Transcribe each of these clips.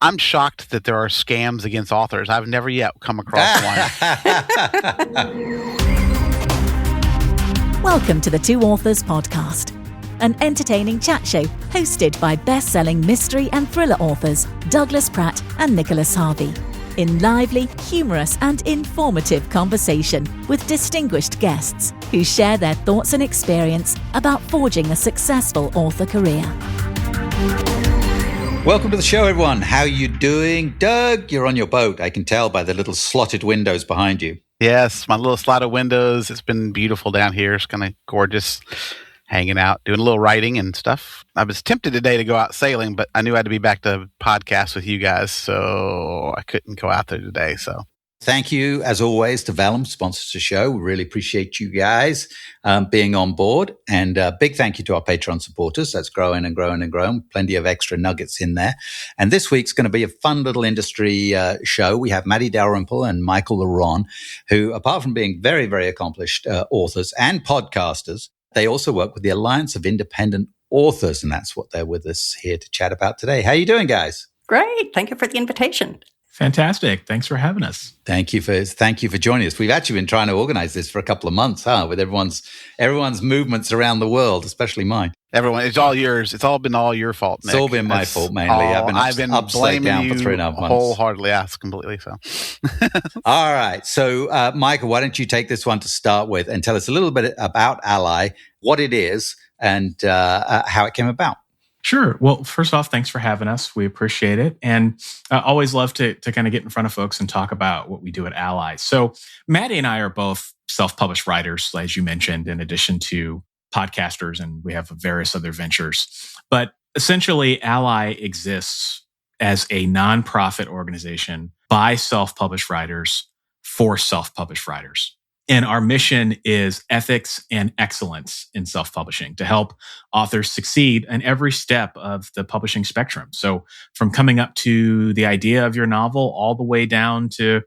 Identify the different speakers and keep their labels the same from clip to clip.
Speaker 1: I'm shocked that there are scams against authors. I've never yet come across one.
Speaker 2: Welcome to the Two Authors Podcast, an entertaining chat show hosted by best-selling mystery and thriller authors Douglas Pratt and Nicholas Harvey, in lively, humorous and informative conversation with distinguished guests who share their thoughts and experience about forging a successful author career.
Speaker 3: Welcome to the show, everyone. How you doing? Doug, you're on your boat. I can tell by the little slotted windows behind you.
Speaker 1: Yes, my little slotted windows. It's been beautiful down here. It's kind of gorgeous, hanging out, doing a little writing and stuff. I was tempted today to go out sailing, but I knew I had to be back to podcast with you guys, so I couldn't go out there today. So
Speaker 3: thank you, as always, to Vellum, sponsors the show. We really appreciate you guys being on board. And big thank you to our Patreon supporters. That's growing and growing and growing. Plenty of extra nuggets in there. And this week's going to be a fun little industry show. We have Matty Dalrymple and Michael Laron, who, apart from being very, very accomplished authors and podcasters, they also work with the Alliance of Independent Authors. And that's what they're with us here to chat about today. How you doing, guys?
Speaker 4: Great. Thank you for the invitation.
Speaker 5: Fantastic. Thanks for having us.
Speaker 3: Thank you for joining us. We've actually been trying to organize this for a couple of months, with everyone's movements around the world, especially mine.
Speaker 1: Everyone, it's all yours. It's all been all your fault, Nick.
Speaker 3: It's all been my fault mainly. I've been upside down for 3.5 months.
Speaker 1: Wholeheartedly, yes, completely. So,
Speaker 3: all right. So, Michael, why don't you take this one to start with and tell us a little bit about ALLi, what it is, and how it came about.
Speaker 5: Sure. Well, first off, thanks for having us. We appreciate it. And I always love to kind of get in front of folks and talk about what we do at ALLi. So Matty and I are both self-published writers, as you mentioned, in addition to podcasters, and we have various other ventures. But essentially, ALLi exists as a nonprofit organization by self-published writers for self-published writers. And our mission is ethics and excellence in self-publishing to help authors succeed in every step of the publishing spectrum. So from coming up to the idea of your novel all the way down to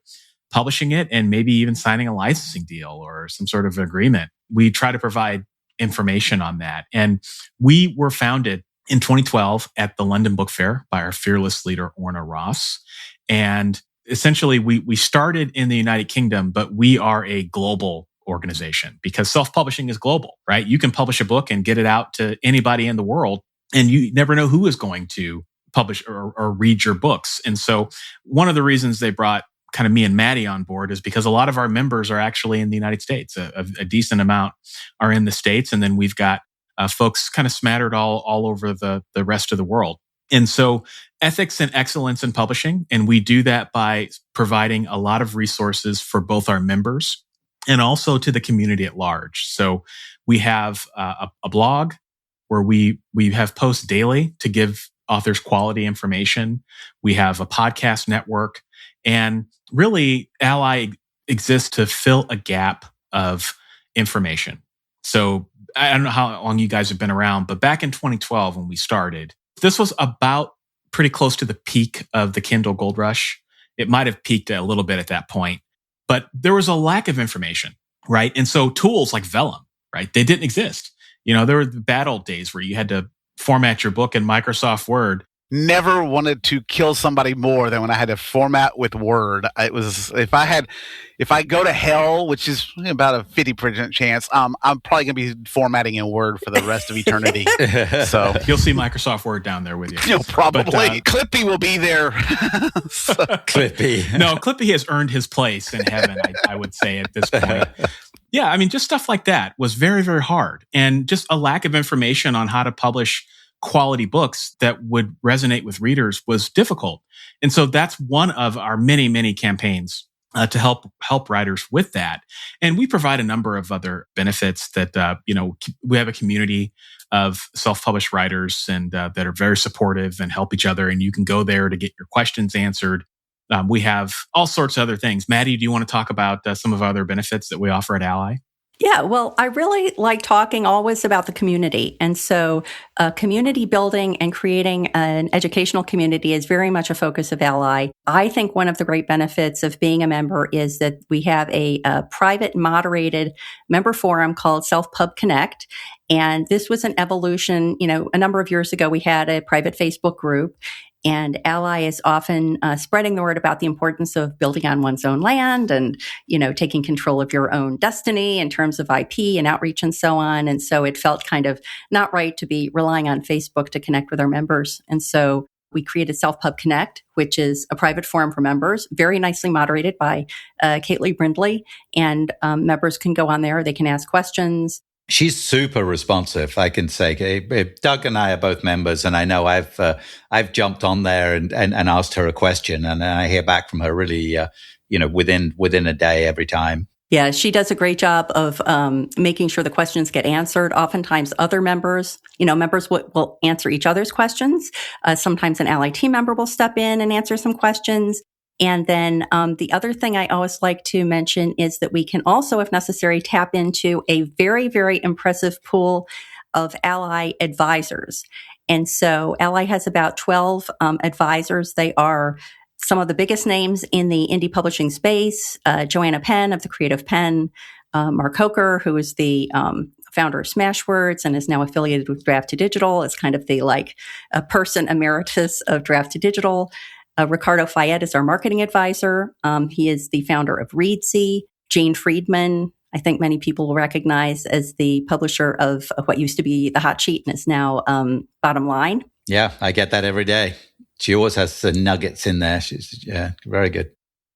Speaker 5: publishing it and maybe even signing a licensing deal or some sort of agreement, we try to provide information on that. And we were founded in 2012 at the London Book Fair by our fearless leader, Orna Ross. And essentially, we started in the United Kingdom, but we are a global organization because self-publishing is global, right? You can publish a book and get it out to anybody in the world, and you never know who is going to publish or read your books. And so one of the reasons they brought kind of me and Matty on board is because a lot of our members are actually in the United States. A decent amount are in the States, and then we've got folks kind of smattered all over the rest of the world. And so ethics and excellence in publishing, and we do that by providing a lot of resources for both our members and also to the community at large. So we have a blog where we have posts daily to give authors quality information. We have a podcast network, and really ALLi exists to fill a gap of information. So I don't know how long you guys have been around, but back in 2012 when we started, this was about pretty close to the peak of the Kindle Gold Rush. It might have peaked a little bit at that point, but there was a lack of information, right? And so tools like Vellum, right? They didn't exist. There were the bad old days where you had to format your book in Microsoft Word.
Speaker 1: Never wanted to kill somebody more than when I had to format with Word. It was if I go to hell, which is about a 50% chance, I'm probably going to be formatting in Word for the rest of eternity. So
Speaker 5: you'll see Microsoft Word down there with you.
Speaker 1: Probably. But, Clippy will be there.
Speaker 3: Clippy.
Speaker 5: No, Clippy has earned his place in heaven, I would say at this point. Yeah, I mean, just stuff like that was very, very hard, and just a lack of information on how to publish quality books that would resonate with readers was difficult. And so that's one of our many, many campaigns to help writers with that. And we provide a number of other benefits that, we have a community of self-published writers and that are very supportive and help each other. And you can go there to get your questions answered. We have all sorts of other things. Matty, do you want to talk about some of our other benefits that we offer at ALLi?
Speaker 4: Yeah, well, I really like talking always about the community. And so community building and creating an educational community is very much a focus of ALLi. I think one of the great benefits of being a member is that we have a private moderated member forum called Self-Pub Connect. And this was an evolution. A number of years ago, we had a private Facebook group. And ALLi is often spreading the word about the importance of building on one's own land and, taking control of your own destiny in terms of IP and outreach and so on. And so it felt kind of not right to be relying on Facebook to connect with our members. And so we created Self-Pub Connect, which is a private forum for members, very nicely moderated by Caitlin Brindley. And members can go on there. They can ask questions.
Speaker 3: She's super responsive, I can say. Doug and I are both members, and I know I've jumped on there and asked her a question, and I hear back from her really, within a day every time.
Speaker 4: Yeah, she does a great job of making sure the questions get answered. Oftentimes, other members, members will answer each other's questions. Sometimes an ALLi team member will step in and answer some questions. And then the other thing I always like to mention is that we can also, if necessary, tap into a very, very impressive pool of ALLi advisors. And so ALLi has about 12 advisors. They are some of the biggest names in the indie publishing space. Joanna Penn of the Creative Pen, Mark Coker, who is the founder of Smashwords and is now affiliated with Draft to Digital. It's kind of the person emeritus of Draft to Digital. Ricardo Fayette is our marketing advisor. He is the founder of Reedsy. Jane Friedman, I think many people will recognize as the publisher of what used to be The Hot Sheet and is now Bottom Line.
Speaker 3: Yeah, I get that every day. She always has the nuggets in there. She's very good.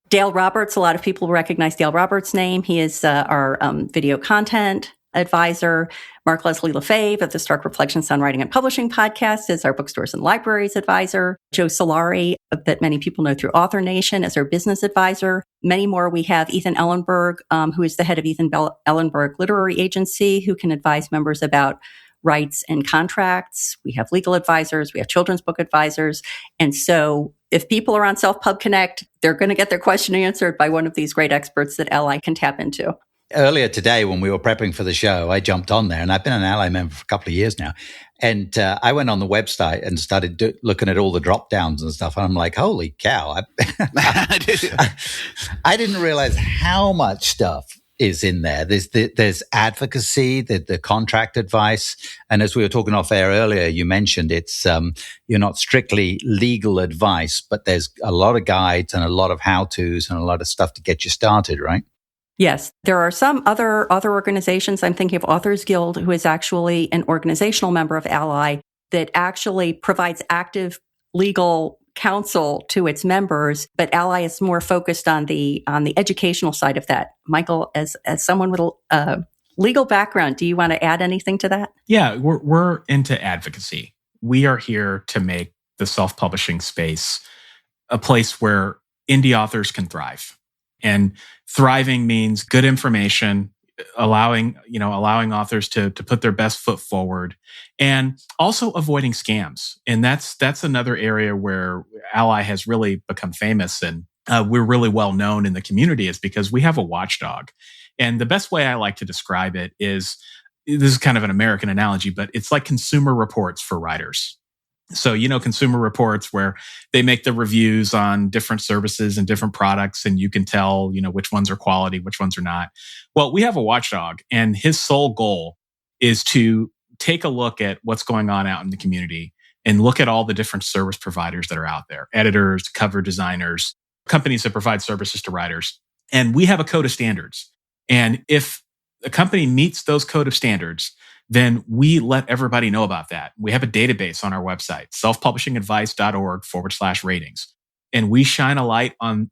Speaker 4: Dale Roberts, a lot of people recognize Dale Roberts' name. He is our video content advisor. Mark Leslie Lefebvre of the Stark Reflections on Writing and Publishing podcast is our bookstores and libraries advisor. Joe Solari, that many people know through Author Nation, is our business advisor. Many more. We have Ethan Ellenberg, who is the head of Ethan Ellenberg Literary Agency, who can advise members about rights and contracts. We have legal advisors. We have children's book advisors. And so if people are on Self-Pub Connect, they're going to get their question answered by one of these great experts that ALLi can tap into.
Speaker 3: Earlier today, when we were prepping for the show, I jumped on there, and I've been an ALLi member for a couple of years now. And I went on the website and started looking at all the drop downs and stuff. And I'm like, holy cow. I didn't realize how much stuff is in there. There's advocacy, the contract advice. And as we were talking off air earlier, you mentioned it's, you're not strictly legal advice, but there's a lot of guides and a lot of how-tos and a lot of stuff to get you started, right?
Speaker 4: Yes, there are some other organizations. I'm thinking of Authors Guild, who is actually an organizational member of ALLi that actually provides active legal counsel to its members. But ALLi is more focused on the educational side of that. Michael, as someone with a legal background, do you want to add anything to that?
Speaker 5: Yeah, we're into advocacy. We are here to make the self-publishing space a place where indie authors can thrive. And thriving means good information, allowing authors to put their best foot forward, and also avoiding scams. And that's another area where ALLi has really become famous, and we're really well known in the community is because we have a watchdog. And the best way I like to describe it is, this is kind of an American analogy, but it's like Consumer Reports for writers. So, Consumer Reports where they make the reviews on different services and different products, and you can tell, which ones are quality, which ones are not. Well, we have a watchdog, and his sole goal is to take a look at what's going on out in the community and look at all the different service providers that are out there, editors, cover designers, companies that provide services to writers. And we have a code of standards. And if a company meets those code of standards, then we let everybody know about that. We have a database on our website, selfpublishingadvice.org/ratings. And we shine a light on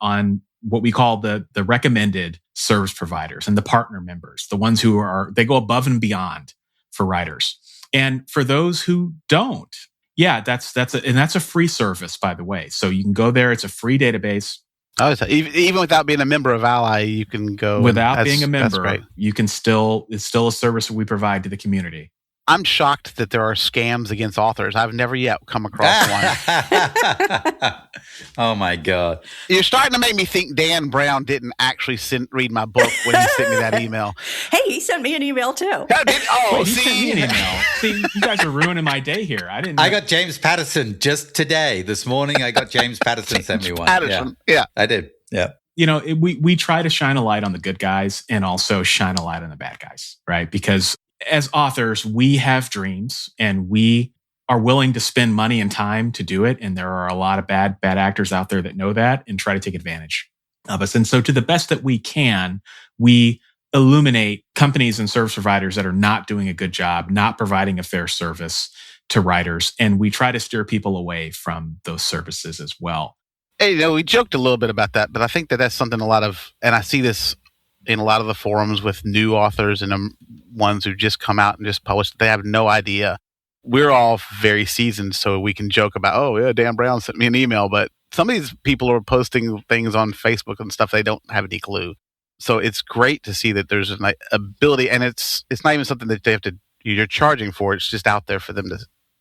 Speaker 5: what we call the recommended service providers and the partner members, the ones who they go above and beyond for writers. And for those who don't, that's a free service, by the way. So you can go there. It's a free database.
Speaker 1: Oh, so even without being a member of ALLi, you can go.
Speaker 5: Without being a member, you can it's still a service that we provide to the community.
Speaker 1: I'm shocked that there are scams against authors. I've never yet come across one.
Speaker 3: Oh my God.
Speaker 1: You're starting to make me think Dan Brown didn't actually read my book when he sent me that email.
Speaker 4: Hey, he sent me an email too.
Speaker 5: He sent me an email. See, you guys are ruining my day here.
Speaker 3: I got James Patterson just today. This morning, I got James Patterson sent me one.
Speaker 1: Patterson. Yeah.
Speaker 3: I did. Yeah.
Speaker 5: We try to shine a light on the good guys and also shine a light on the bad guys, right? Because as authors, we have dreams and we are willing to spend money and time to do it. And there are a lot of bad actors out there that know that and try to take advantage of us. And so to the best that we can, we illuminate companies and service providers that are not doing a good job, not providing a fair service to writers. And we try to steer people away from those services as well.
Speaker 1: Hey, we joked a little bit about that, but I think that that's something and I see this in a lot of the forums with new authors and ones who just come out and just published. They have no idea. We're all very seasoned, so we can joke about, oh, yeah, Dan Brown sent me an email. But some of these people are posting things on Facebook and stuff. They don't have any clue. So it's great to see that there's an ability, and it's not even something that you're charging for. It's just out there for them to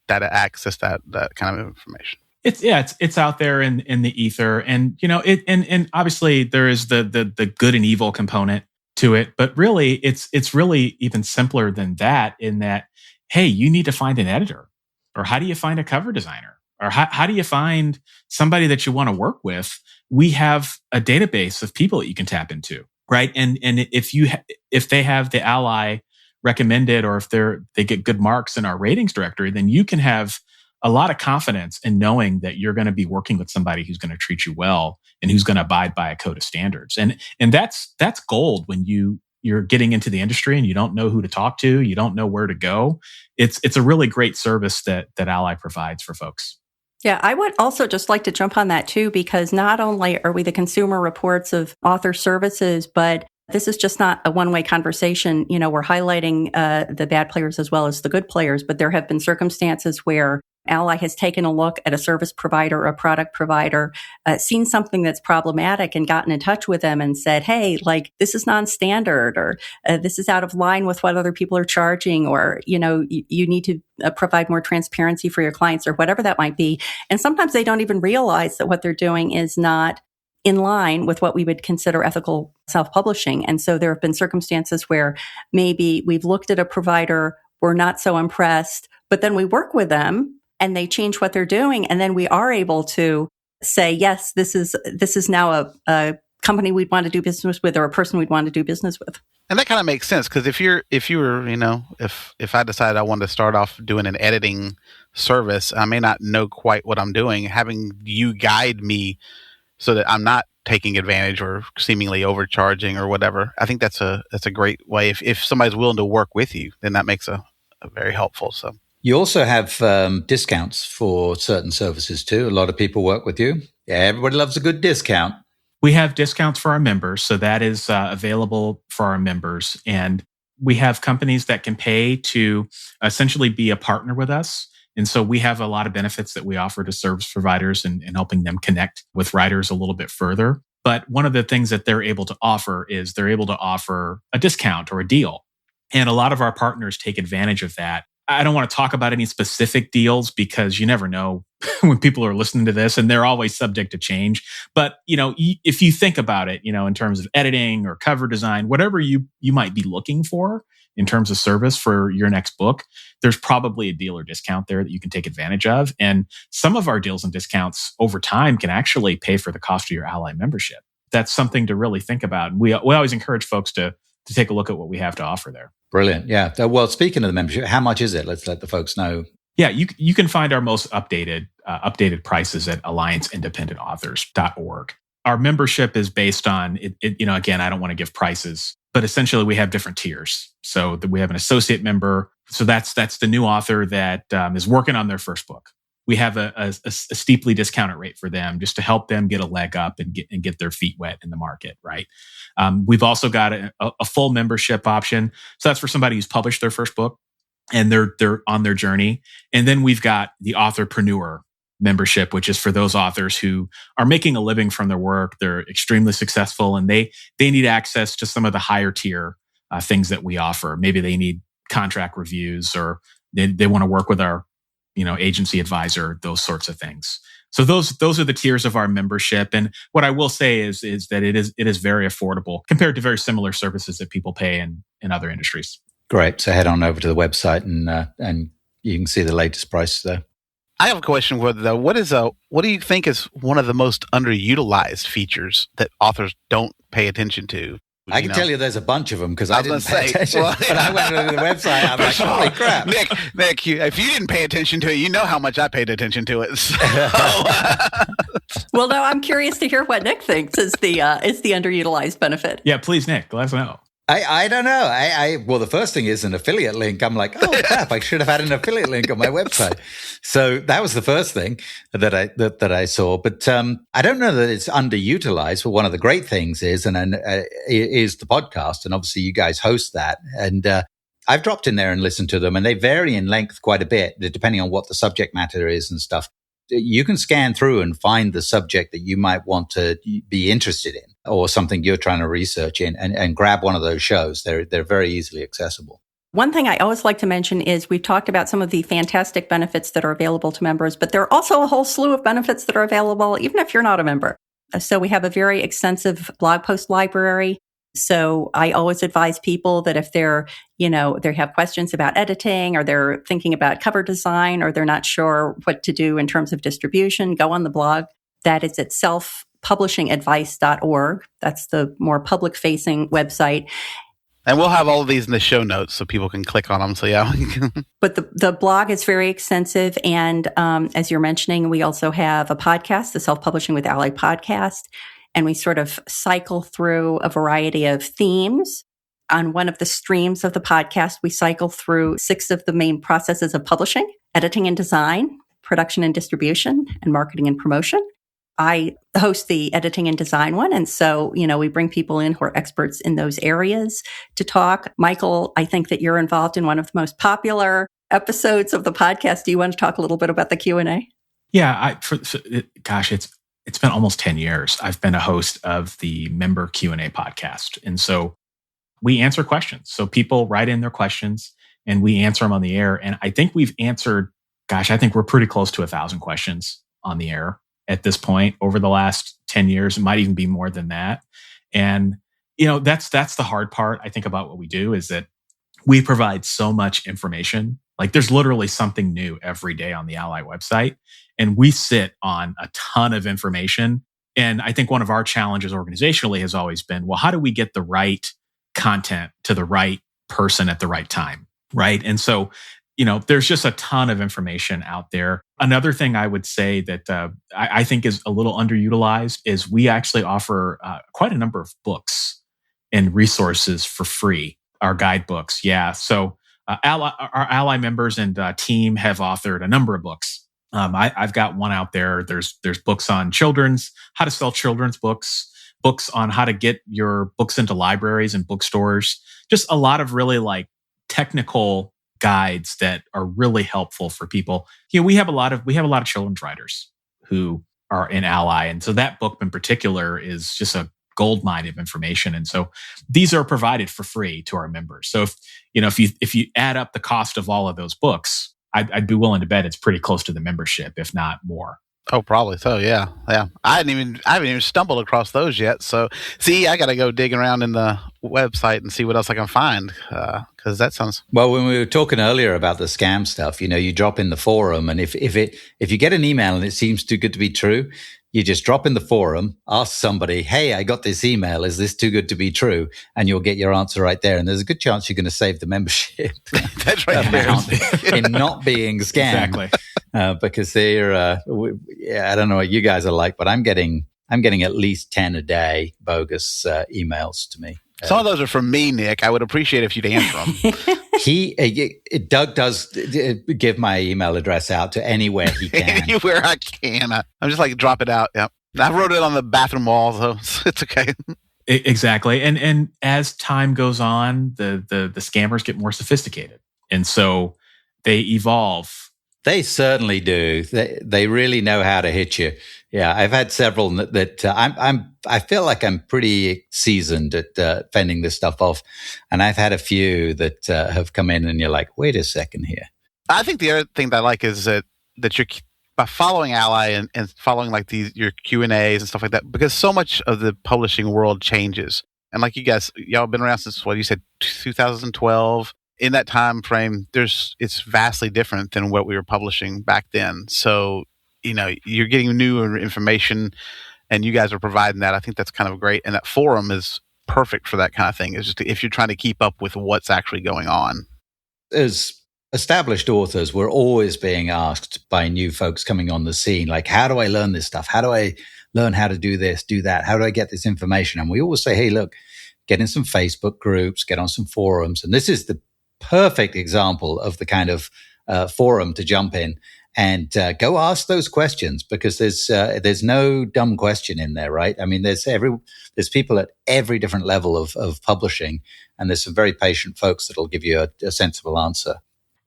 Speaker 1: access that kind of information.
Speaker 5: It's out there in the ether, and and obviously there is the good and evil component to it, but really it's really even simpler than that. In that, hey, you need to find an editor, or how do you find a cover designer, or how do you find somebody that you want to work with? We have a database of people that you can tap into, right? And if they have the ALLi recommended, or if they get good marks in our ratings directory, then you can have a lot of confidence in knowing that you're going to be working with somebody who's going to treat you well and who's going to abide by a code of standards. And that's gold when you're getting into the industry and you don't know who to talk to, you don't know where to go. It's a really great service that ALLi provides for folks.
Speaker 4: Yeah, I would also just like to jump on that too, because not only are we the consumer reports of author services, but this is just not a one-way conversation. We're highlighting the bad players as well as the good players, but there have been circumstances where ALLi has taken a look at a service provider or a product provider, seen something that's problematic and gotten in touch with them and said, hey, this is non-standard, or this is out of line with what other people are charging, or, you need to provide more transparency for your clients, or whatever that might be. And sometimes they don't even realize that what they're doing is not in line with what we would consider ethical self-publishing. And so there have been circumstances where maybe we've looked at a provider, we're not so impressed, but then we work with them and they change what they're doing. And then we are able to say, yes, this is now a company we'd want to do business with, or a person we'd want to do business with. And
Speaker 1: that kind of makes sense, because if I decided I wanted to start off doing an editing service, I may not know quite what I'm doing. Having you guide me so that I'm not taking advantage or seemingly overcharging or whatever, I think that's a great way. If somebody's willing to work with you, then that makes a very helpful. So
Speaker 3: you also have discounts for certain services too. A lot of people work with you. Yeah, everybody loves a good discount.
Speaker 5: We have discounts for our members, so that is available for our members. And we have companies that can pay to essentially be a partner with us. And so we have a lot of benefits that we offer to service providers and helping them connect with writers a little bit further. But one of the things that they're able to offer is they're able to offer a discount or a deal. And a lot of our partners take advantage of that. I don't want to talk about any specific deals because you never know when people are listening to this, and they're always subject to change. But, if you think about it, in terms of editing or cover design, whatever you might be looking for in terms of service for your next book, there's probably a deal or discount there that you can take advantage of. And some of our deals and discounts over time can actually pay for the cost of your ALLi membership. That's something to really think about. And we always encourage folks to take a look at what we have to offer there.
Speaker 3: Brilliant. Yeah. Well, speaking of the membership, how much is it? Let's let the folks know.
Speaker 5: Yeah, you can find our most updated prices at allianceindependentauthors.org. Our membership is based on it. Again, I don't want to give prices, but essentially we have different tiers. So we have an associate member. So that's the new author that is working on their first book. We have a steeply discounted rate for them just to help them get a leg up and get their feet wet in the market, right? We've also got a full membership option. So that's for somebody who's published their first book and they're on their journey. And then we've got the authorpreneur membership, which is for those authors who are making a living from their work. They're extremely successful and they need access to some of the higher tier things that we offer. Maybe they need contract reviews, or they want to work with our agency advisor, those sorts of things. So those are the tiers of our membership. And what I will say is that it is very affordable compared to very similar services that people pay in other industries.
Speaker 3: Great. So head on over to the website and you can see the latest prices there.
Speaker 1: I have a question for though. What do you think is one of the most underutilized features that authors don't pay attention to?
Speaker 3: I can tell you there's a bunch of them because I didn't pay
Speaker 1: say,
Speaker 3: attention.
Speaker 1: well,
Speaker 3: When I went to the website, I'm like, holy crap.
Speaker 1: Nick, if you didn't pay attention to it, you know how much I paid attention to it. So.
Speaker 4: Well, no, I'm curious to hear what Nick thinks is the underutilized benefit.
Speaker 5: Yeah, please, Nick, let us know.
Speaker 3: I don't know. Well, the first thing is an affiliate link. I'm like, oh crap! I should have had an affiliate link on my website. So that was the first thing that I saw. But I don't know that it's underutilized. But one of the great things is the podcast, and obviously you guys host that. And I've dropped in there and listened to them, and they vary in length quite a bit depending on what the subject matter is and stuff. You can scan through and find the subject that you might want to be interested in or something you're trying to research in and grab one of those shows. They're very easily accessible.
Speaker 4: One thing I always like to mention is we've talked about some of the fantastic benefits that are available to members, but there are also a whole slew of benefits that are available even if you're not a member. So we have a very extensive blog post library. So I always advise people that if they're, they have questions about editing or they're thinking about cover design or they're not sure what to do in terms of distribution, go on the blog. That is at selfpublishingadvice.org. That's the more public-facing website.
Speaker 1: And we'll have all of these in the show notes so people can click on them. So yeah.
Speaker 4: But the blog is very extensive. And as you're mentioning, we also have a podcast, the Self-Publishing with ALLi podcast. And we sort of cycle through a variety of themes. On one of the streams of the podcast, we cycle through 6 of the main processes of publishing: editing and design, production and distribution, and marketing and promotion. I host the editing and design one. And so, we bring people in who are experts in those areas to talk. Michael, I think that you're involved in one of the most popular episodes of the podcast. Do you want to talk a little bit about the Q&A?
Speaker 5: Yeah, it's been almost 10 years. I've been a host of the member Q&A podcast. And so we answer questions. So people write in their questions and we answer them on the air. And I think we've answered, I think we're pretty close to 1,000 questions on the air at this point over the last 10 years. It might even be more than that. And, that's the hard part, I think, about what we do is that we provide so much information. Like there's literally something new every day on the ALLi website. And we sit on a ton of information. And I think one of our challenges organizationally has always been, well, how do we get the right content to the right person at the right time? Right. And so, there's just a ton of information out there. Another thing I would say that I think is a little underutilized is we actually offer quite a number of books and resources for free, our guidebooks. Yeah. So our ALLi members and team have authored a number of books. I've got one out there. There's books on how to sell children's books on how to get your books into libraries and bookstores. Just a lot of really technical guides that are really helpful for people. We have a lot of children's writers who are in ALLi, and so that book in particular is just a goldmine of information. And so these are provided for free to our members. So if you add up the cost of all of those books, I'd be willing to bet it's pretty close to the membership, if not more.
Speaker 1: Oh, probably so. Yeah. I haven't even stumbled across those yet. So, see, I got to go dig around in the website and see what else I can find. Because that sounds
Speaker 3: well. When we were talking earlier about the scam stuff, you drop in the forum, and if you get an email and it seems too good to be true, you just drop in the forum, ask somebody, "Hey, I got this email. Is this too good to be true?" And you'll get your answer right there. And there's a good chance you're going to save the membership.
Speaker 1: That's right.
Speaker 3: in not being scammed.
Speaker 5: Exactly.
Speaker 3: Because they're, I don't know what you guys are like, but I'm getting at least 10 a day bogus emails to me.
Speaker 1: Some of those are from me, Nick. I would appreciate if you'd answer them.
Speaker 3: Doug does give my email address out to anywhere he can.
Speaker 1: Anywhere I can. I'm just drop it out. Yep. I wrote it on the bathroom wall, so it's okay.
Speaker 5: Exactly. And as time goes on, the scammers get more sophisticated. And so they evolve.
Speaker 3: They certainly do. They really know how to hit you. Yeah, I've had several that I feel like I'm pretty seasoned at fending this stuff off, and I've had a few that have come in, and you're like, wait a second here.
Speaker 1: I think the other thing that I like is that you're by following ALLi and following your Q&As and stuff like that, because so much of the publishing world changes, and like y'all have been around since what you said 2012. In that time frame, it's vastly different than what we were publishing back then. So, you're getting new information and you guys are providing that. I think that's kind of great. And that forum is perfect for that kind of thing. Is just if you're trying to keep up with what's actually going on.
Speaker 3: As established authors, we're always being asked by new folks coming on the scene, like, how do I learn this stuff? How do I learn how to do this, do that? How do I get this information? And we always say, hey, look, get in some Facebook groups, get on some forums. And this is the perfect example of the kind of forum to jump in and go ask those questions, because there's no dumb question in there, right? I mean, there's people at every different level of publishing, and there's some very patient folks that'll give you a sensible answer.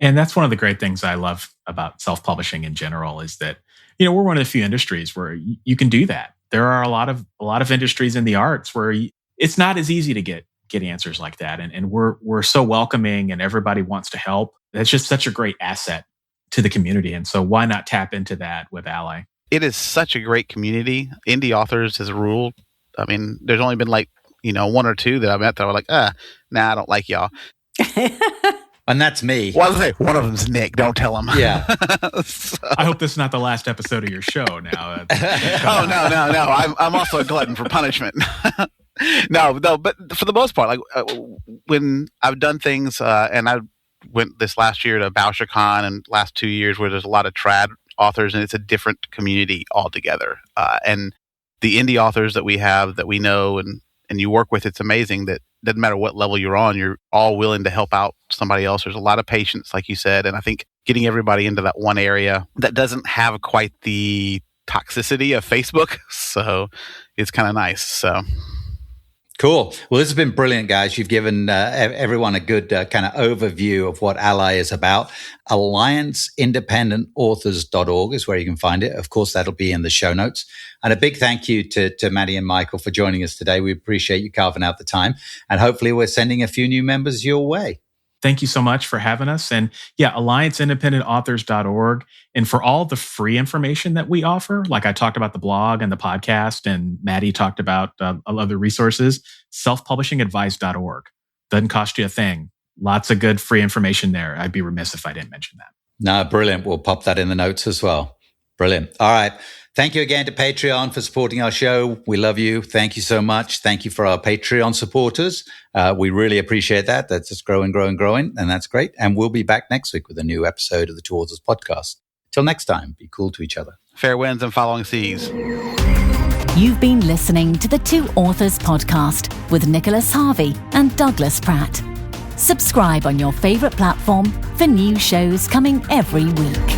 Speaker 5: And that's one of the great things I love about self-publishing in general is that, we're one of the few industries where you can do that. There are a lot of industries in the arts where it's not as easy to get answers like that. And we're so welcoming and everybody wants to help. That's just such a great asset to the community. And so why not tap into that with ALLi?
Speaker 1: It is such a great community. Indie authors as a rule. I mean, there's only been one or two that I met that were like, nah, I don't like y'all.
Speaker 3: And that's me.
Speaker 1: Well, I was like, one of them's Nick. Don't tell him.
Speaker 3: Yeah.
Speaker 5: So. I hope this is not the last episode of your show now.
Speaker 1: Oh, no. I'm also a glutton for punishment. No, but for the most part, when I've done things, and I went this last year to BoucherCon and last 2 years where there's a lot of trad authors, and it's a different community altogether. And the indie authors that we have that we know and you work with, it's amazing that doesn't matter what level you're on, you're all willing to help out somebody else. There's a lot of patience, like you said. And I think getting everybody into that one area that doesn't have quite the toxicity of Facebook. So it's kind of nice. So
Speaker 3: cool. Well, this has been brilliant, guys. You've given everyone a good kind of overview of what ALLi is about. AllianceIndependentAuthors.org is where you can find it. Of course, that'll be in the show notes. And a big thank you to Matty and Michael for joining us today. We appreciate you carving out the time. And hopefully we're sending a few new members your way.
Speaker 5: Thank you so much for having us. And yeah, AllianceIndependentAuthors.org. And for all the free information that we offer, like I talked about the blog and the podcast, and Matty talked about other resources, selfpublishingadvice.org. Doesn't cost you a thing. Lots of good free information there. I'd be remiss if I didn't mention that.
Speaker 3: No, brilliant. We'll pop that in the notes as well. Brilliant. All right. Thank you again to Patreon for supporting our show. We love you. Thank you so much. Thank you for our Patreon supporters. We really appreciate that. That's just growing, and that's great. And we'll be back next week with a new episode of the Two Authors Podcast. Till next time, be cool to each other.
Speaker 1: Fair winds and following seas.
Speaker 2: You've been listening to the Two Authors Podcast with Nicholas Harvey and Douglas Pratt. Subscribe on your favorite platform for new shows coming every week.